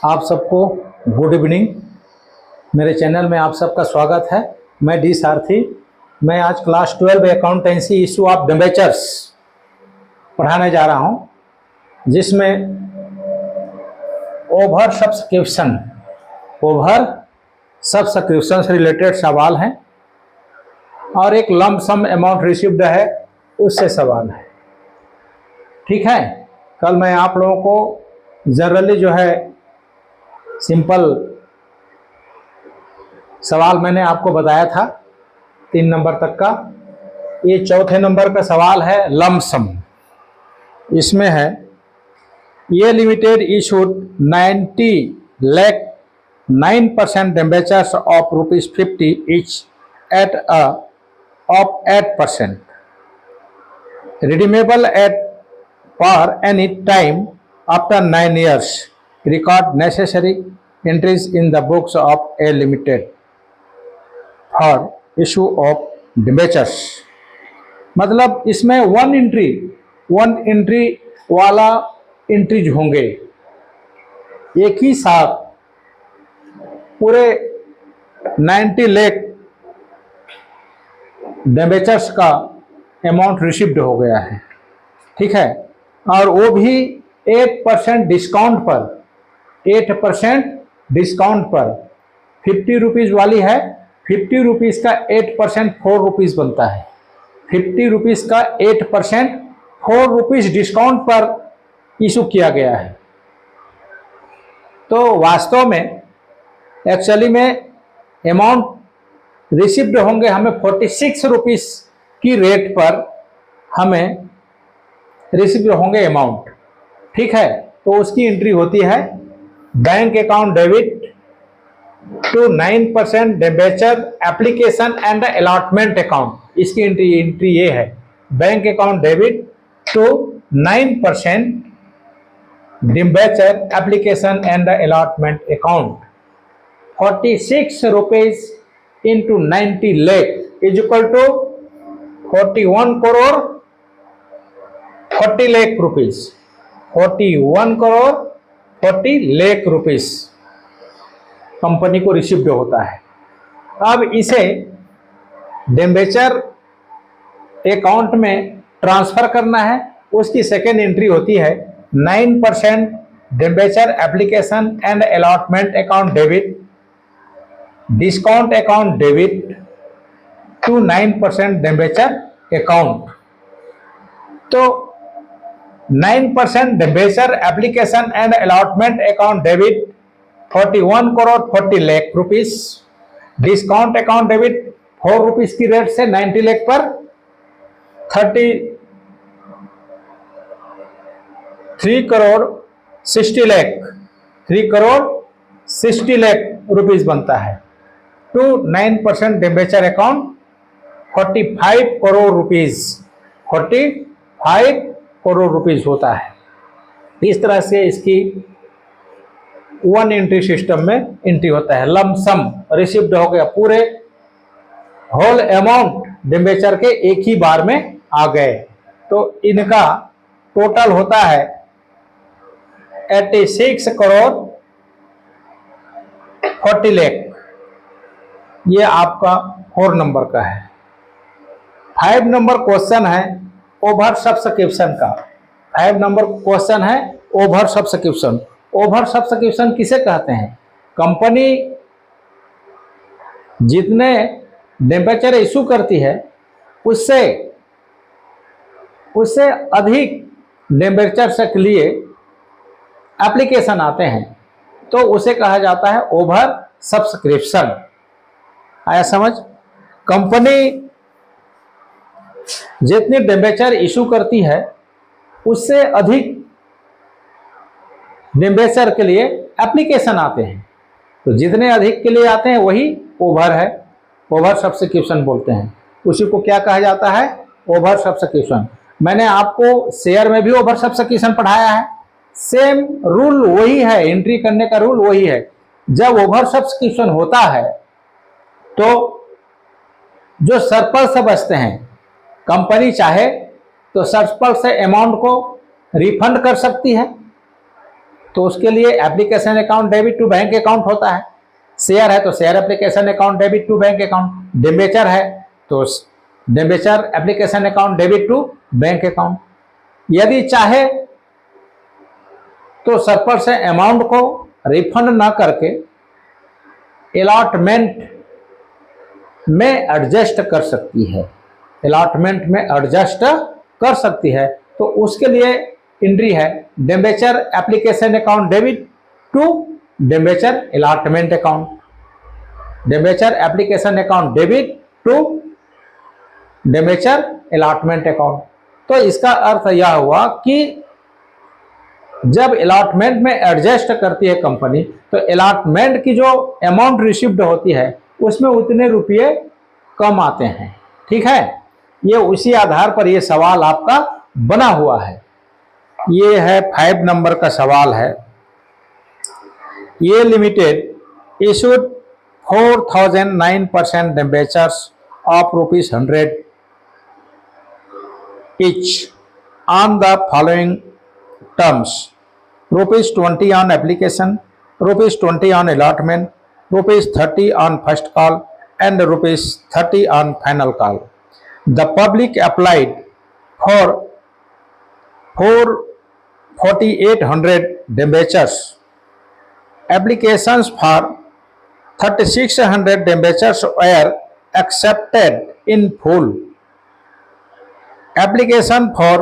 आप सबको good evening. मेरे चैनल में आप सबका स्वागत है। मैं डी सारथी। मैं आज class 12 accountancy issue of debentures पढ़ाने जा रहा हूं, जिसमें ओवर सब्सक्रिप्शन से रिलेटेड सवाल हैं और एक लंप सम अमाउंट रिसीव्ड है उससे सवाल है। ठीक है, कल मैं आप लोगों को जनरली जो है सिंपल सवाल मैंने आपको बताया था 3 नंबर तक का। ये चौथे नंबर का सवाल है लंप सम। इसमें है ये limited issued 90 lakh 9% debentures of ₹50 each at a of 8%, redeemable at for any time after 9 years. Record necessary entries in the books of A Limited for issue of debentures। मतलब इसमें वन एंट्री वाला entries होंगे, एक ही साथ पूरे 90 lakh debentures का amount received हो गया है। ठीक है, और वो भी 8% डिस्काउंट पर 50 रुपीज़ वाली है। 50 रुपीज़ का 8% 4 रुपीज़ बनता है। 50 रुपीज़ का 8% 4 रुपीज़ डिस्काउंट पर इशू किया गया है। तो वास्तव में एक्चुअली में अमाउंट रिसीव्ड होंगे हमें 46 रुपीज़ की रेट पर हमें रिसीव्ड होंगे अमाउंट। ठीक है, तो उसकी एंट्री होती है bank account debit to 9% debenture application and allotment account. इसकी एंट्री ये है, bank account debit to 9% debenture application and allotment account. 46 rupees into 90 lakh is equal to 41 crore 40 lakh rupees. 41 crore 40 lakh rupees company को रिसीव्ड होता है। अब इसे डिबेंचर अकाउंट में ट्रांसफर करना है। उसकी सेकेंड एंट्री होती है 9% debenture application and allotment account debit discount account debit to 9% debenture account. तो 9% debenture application and allotment account debit 41 crore 40 lakh rupees. Discount account debit 4 rupees की रेट से 90 लाख पर 3 करोड़ 60 लाख रुपीस बनता है। To 9% debenture account 45 crore rupees 45 crore rupees होता है। इस तरह से इसकी वन एंट्री सिस्टम में एंट्री होता है। लंप सम रिसीव्ड हो गया, पूरे होल अमाउंट डिबेंचर के एक ही बार में आ गए। तो इनका टोटल होता है 86 करोड़ 40 लाख। ये आपका 4 नंबर का है। 5 नंबर क्वेश्चन है ओवर सब्सक्रिप्शन का। 5 नंबर क्वेश्चन है ओवर सब्सक्रिप्शन। ओवर सब्सक्रिप्शन किसे कहते हैं? कंपनी जितने डिबेंचर इशू करती है उससे अधिक डिबेंचर्स के लिए एप्लीकेशन आते हैं, तो उसे कहा जाता है ओवर सब्सक्रिप्शन। आया समझ? कंपनी जितनी डिबेंचर इशू करती है उससे अधिक डिबेंचर के लिए एप्लीकेशन आते हैं, तो जितने अधिक के लिए आते हैं वही ओवर है, ओवर सब्सक्रिप्शन बोलते हैं। उसी को क्या कहा जाता है? Over subscription. मैंने आपको शेयर में भी ओवर सब्सक्रिप्शन पढ़ाया है। सेम रूल वही है, एंट्री करने का रूल वही है। जब ओवर सब्सक्रिप्शन होता है तो जो सरप्लस से बचते हैं, कंपनी चाहे तो सरप्लस से अमाउंट को रिफंड कर सकती है। तो उसके लिए application account debit to bank account होता है। शेयर है तो share application account debit to bank account. Debenture है तो debenture application account debit to bank account. यदि चाहे तो सरप्लस से अमाउंट को रिफंड ना करके अलॉटमेंट में एडजस्ट कर सकती है, अलॉटमेंट में एडजस्ट कर सकती है। तो उसके लिए एंट्री है debenture application account debit to debenture allotment account, debenture application account debit to debenture allotment account. तो इसका अर्थ यह हुआ कि जब अलॉटमेंट में एडजस्ट करती है कंपनी तो अलॉटमेंट की जो अमाउंट रिसीव्ड होती है उसमें उतने रुपये कम आते हैं। ठीक है, ये उसी आधार पर ये सवाल आपका बना हुआ है। ये है 5 नंबर का सवाल है। ये limited issued 4009% debentures of ₹100 each on the following terms: ₹20 on application, ₹20 on allotment, ₹30 on first call, and ₹30 on final call. The public applied for 4,800 debentures. Applications for 3,600 debentures were accepted in full. Application for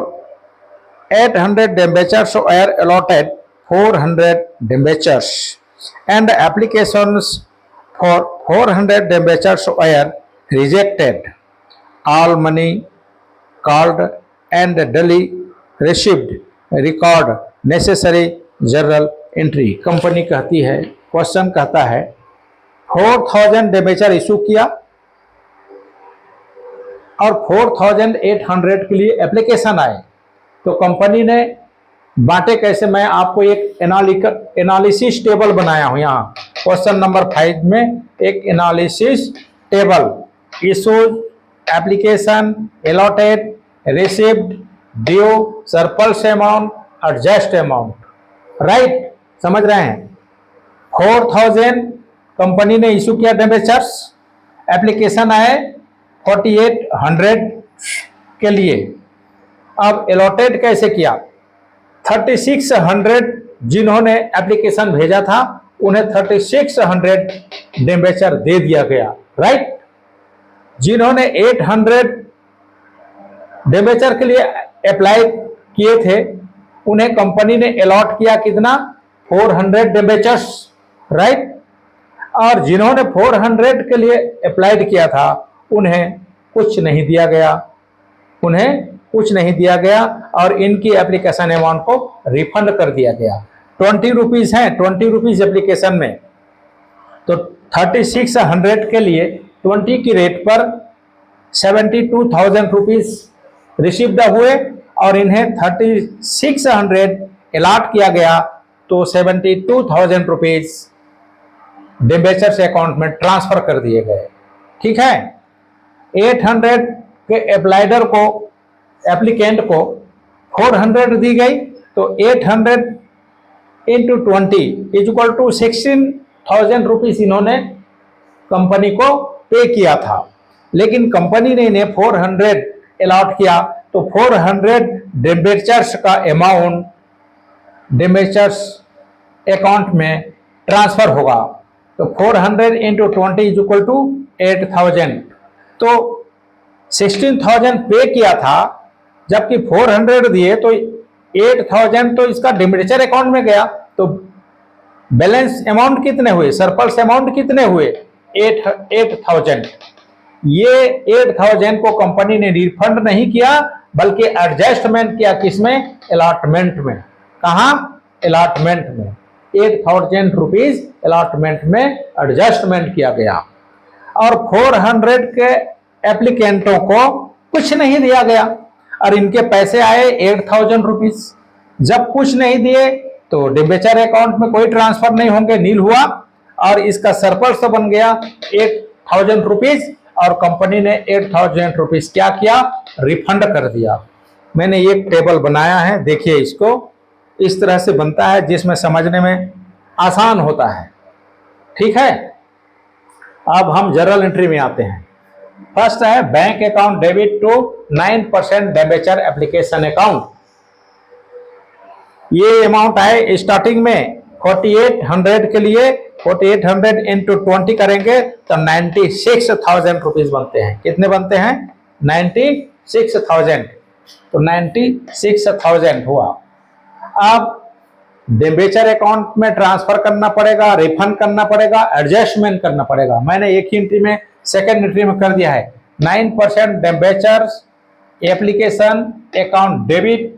800 debentures were allotted 400 debentures, and applications for 400 debentures were rejected. All money called and duly received record necessary journal entry. Company कहती है, question कहता है 4000 debenture issue किया और 4800 के लिए application आए, तो कंपनी ने बांटे कैसे? मैं आपको एक एनालिसिस टेबल बनाया हूं। यहाँ क्वेश्चन नंबर 5 में एक analysis table, issued, application, allotted, received, due, surplus amount, adjust amount, right? समझ रहे हैं? 4000 कंपनी ने इशू किया डिबेंचर्स, एप्लीकेशन आए 4800 के लिए। अब अलॉटेड कैसे किया? 3600 जिन्होंने एप्लीकेशन भेजा था उन्हें 3600 डिबेंचर दे दिया गया, राइट? जिन्होंने 800 डिबेंचर के लिए अप्लाई किए थे उन्हें कंपनी ने अलॉट किया कितना? 400 डिबेंचर्स, राइट? और जिन्होंने 400 के लिए अप्लाइड किया था उन्हें कुछ नहीं दिया गया, उन्हें कुछ नहीं दिया गया और इनकी एप्लीकेशन अमाउंट को रिफंड कर दिया गया। 20 रुपीज है, 20 रुपीज एप्लीकेशन में, तो 3600 के लिए 20 की रेट पर 72,000 रुपीज रिसीव्ड हुए और इन्हें 3600 अलॉट किया गया, तो 72,000 रुपीज डिबेंचर से अकाउंट में ट्रांसफर कर दिए गए। ठीक है, 800 के अप्लाइडर को, एप्लीकेंट को 400 दी गई, तो 800 into 20 is equal to 16,000 rupees इन्होंने कंपनी को पे किया था। लेकिन कंपनी ने इन्हें 400 अलॉट किया, तो 400 डिबेंचर्स का अमाउंट डिबेंचर्स अकाउंट में ट्रांसफर होगा। तो 400 इंटू 20 इज इक्वल टू 8,000, तो 16,000 पे किया था, जबकि 400 दिए तो 8,000 तो इसका डिबेंचर अकाउंट में गया। तो बैलेंस अमाउंट कितने हुए? सरप्लस अमाउंट कितने हुए? 8,000। ये 8,000 को कंपनी ने रिफंड नहीं किया बल्कि एडजस्टमेंट किया। किसमें? अलॉटमेंट में। कहां? अलॉटमेंट में। 8,000 रुपीज अलॉटमेंट में एडजस्टमेंट किया गया और 400 के एप्लीकेंटों को कुछ नहीं दिया गया और इनके पैसे आए 8,000 रुपीज। जब कुछ नहीं दिए तो डिबेंचर अकाउंट में कोई ट्रांसफर नहीं होंगे, नील हुआ और इसका सरप्लस बन गया 8,000 रुपीज और कंपनी ने 8,000 रुपीज क्या किया? रिफंड कर दिया। मैंने एक टेबल बनाया है, देखिए इसको, इस तरह से बनता है जिसमें समझने में आसान होता है। ठीक है, अब हम जर्नल एंट्री में आते हैं। फर्स्ट है bank account debit to 9% debenture application account. ये अमाउंट है स्टार्टिंग में 4800 के लिए 4800 इंटू 20 करेंगे तो 96,000 रुपीज बनते हैं। कितने बनते हैं? 96,000। तो 96,000 हुआ। अब डिबेंचर अकाउंट में ट्रांसफर करना पड़ेगा, रिफंड करना पड़ेगा, एडजस्टमेंट करना पड़ेगा। मैंने एक ही एंट्री में, सेकेंड एंट्री में कर दिया है। 9% debenture application account debit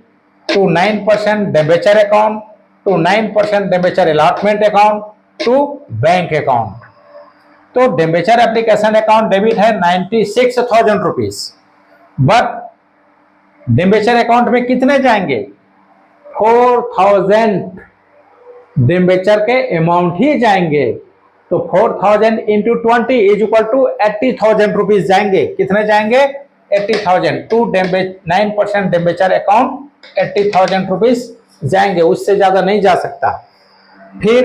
to 9% debenture account to 9% debenture allotment account to bank account. तो डिबेंचर एप्लीकेशन अकाउंट डेबिट है 96,000 रुपीज, बट डिबेंचर अकाउंट में कितने जाएंगे? 4,000 डिबेंचर के अमाउंट ही जाएंगे। तो 4,000 into 20 is equal to 80,000 rupees जाएंगे। कितने जाएंगे? 80,000 टू 9% डिबेंचर अकाउंट 80,000 रुपीज जाएंगे, उससे ज्यादा नहीं जा सकता। फिर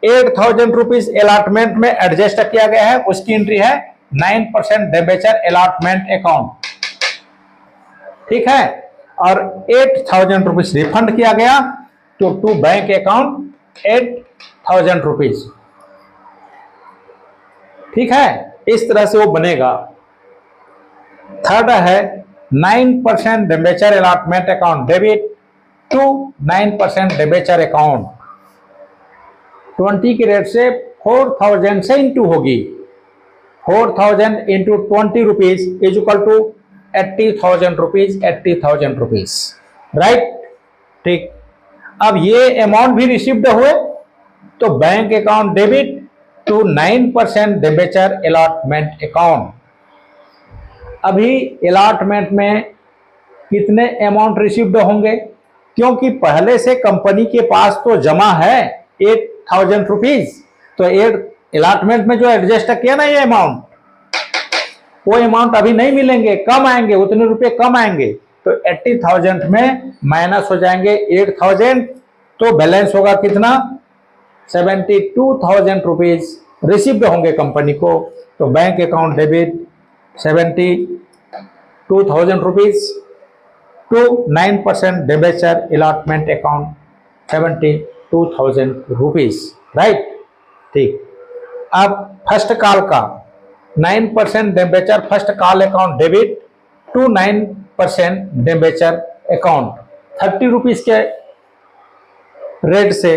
8,000 रुपीज अलॉटमेंट में एडजस्ट किया गया है, उसकी एंट्री है 9% डिबेंचर अलॉटमेंट अकाउंट। ठीक है, और 8,000 रुपीज रिफंड किया गया तो टू बैंक अकाउंट 8,000 रुपीज। ठीक है, इस तरह से वो बनेगा। थर्ड है 9% debenture allotment account debit to 9% debenture account. 20 के रेट से 4,000 से इंटू होगी। 4,000 into 20 rupees is equal to 80,000 rupees. 80,000 rupees, right. ठीक, अब ये अमाउंट भी रिसीव्ड हुए तो bank account debit to 9% debenture allotment account. अभी अलॉटमेंट में कितने अमाउंट रिसीव्ड होंगे? क्योंकि पहले से कंपनी के पास तो जमा है 8,000 रुपीज, तो अलॉटमेंट में जो एडजस्ट किया ना ये अमाउंट, वो अमाउंट अभी नहीं मिलेंगे, कम आएंगे, उतने रुपए कम आएंगे। तो 80,000 में माइनस हो जाएंगे 8,000, तो बैलेंस होगा कितना? 72,000 रुपीज रिसीव्ड होंगे कंपनी को। तो bank account debit 72,000 rupees to 9% debenture allotment account 72,000 rupees, right. ठीक, अब फर्स्ट कॉल का 9% debenture first call account debit to 9% debenture account 30 rupees के रेट से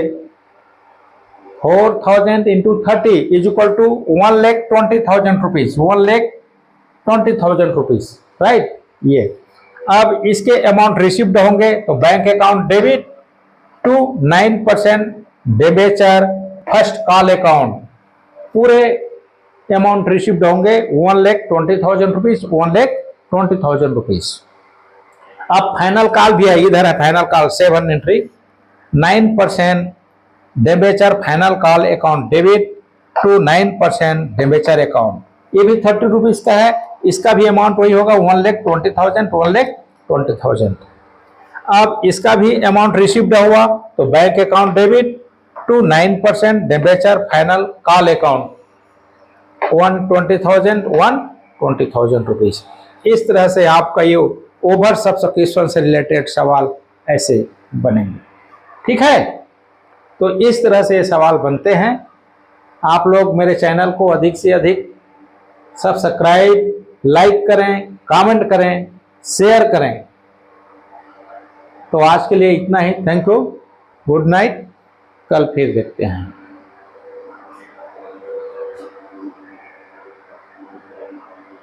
4,000 into 30 is equal to 1,20,000 rupees. 1,20,000 rupees, right. ये अब इसके अमाउंट रिसीव्ड होंगे तो bank account debit to 9% debenture first call account. पूरे अमाउंट रिसीव्ड होंगे 1,20,000 रुपीज। 1,20,000 रुपीज। अब फाइनल कॉल भी है, इधर है final call 7 entry. 9% debenture final call account debit to 9% debenture account. ये भी 30 रुपीज का है, इसका भी अमाउंट वही होगा 1,20,000 to 1,20,000। अब इसका भी अमाउंट रिसीव्ड हुआ तो bank account debit to 9% debenture final call account 1,20,000 rupees. इस तरह से आपका ये ओवर सब्सक्रिप्शन से रिलेटेड सवाल ऐसे बनेंगे। ठीक है, तो इस तरह से ये सवाल बनते हैं। आप लोग मेरे चैनल को अधिक से अधिक सब्सक्राइब, लाइक करें, कमेंट करें, शेयर करें। तो आज के लिए इतना ही। थैंक यू, गुड नाइट, कल फिर देखते हैं।